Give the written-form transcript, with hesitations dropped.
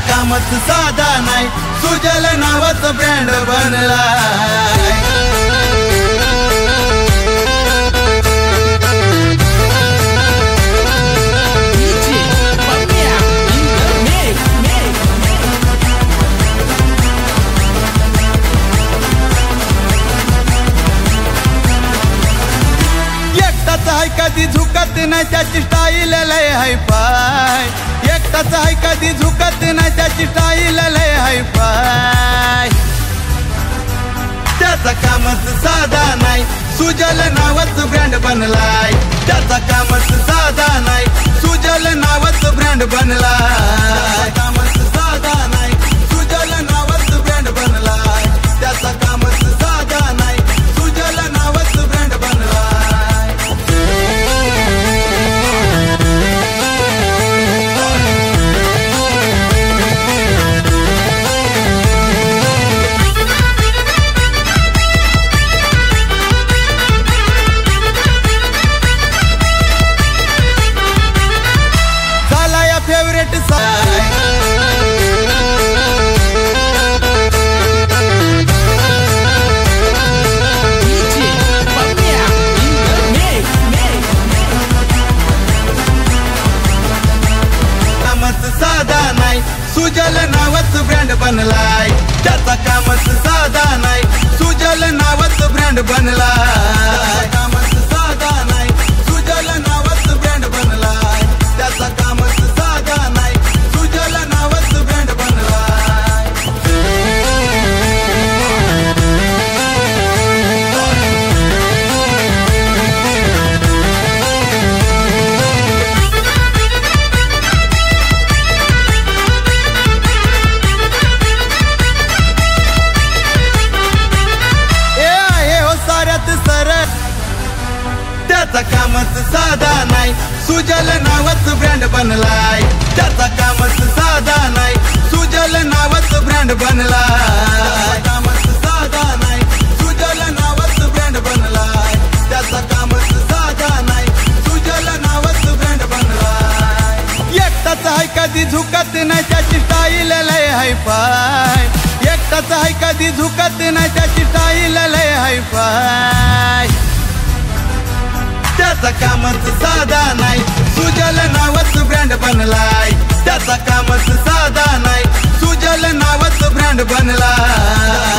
कामच साधा नाही, सुजल नावाचं ब्रँड बनलाय। कधी झुकत नाही त्याची स्टाईल लय हाय फाय, एकटाच आहे कधी झुकत नाही त्याची स्टाईल लय हाय फाय। त्याचा कामच साधा नाही, सुजल नावाचं ब्रँड बनलाय। त्याचा कामच साधा नाही, सुजल नावाचं ब्रँड बनलाय। कामच साधा नाही, सुजल नावाचं ब्रँड बनलाय। त्याचा कामच साधा नाही, सुजल नावाचं ब्रँड बनलाय। फेवरेट साय कामच साधा नाही, सुजल नावाचं ब्रँड बनलाय। त्याचा कामच साधा नाही, सुजल नावाचं ब्रँड बनलाय। कामच साधा नाही, सुजल नावाचं ब्रँड बनलाय। त्याचा कामच साधा नाही, सुजल नावाचं ब्रँड बनलाय। त्याचा कामच साधा नाही, सुजल नावाचं ब्रँड बनलाय। त्याचा कामच साधा नाही, सुजल नावाचं ब्रँड बनलाय। कामच साधा नाही, सुजल नावाचं ब्रँड बनलाय। त्याचा कामच साधा नाही, सुजल नावाचं ब्रँड बनलाय। एकटाच आहे कधी झुकत नाही त्याची स्टाईल लय हाय फाय, एकटाच आहे कधी झुकत नाही त्याची स्टाईल लय हाय फाय। त्याचा कामच साधा नाही, सुजल नावाचं ब्रँड बनलाय। त्याचा कामच साधा नाही, सुजल नावाचं ब्रँड बनलाय।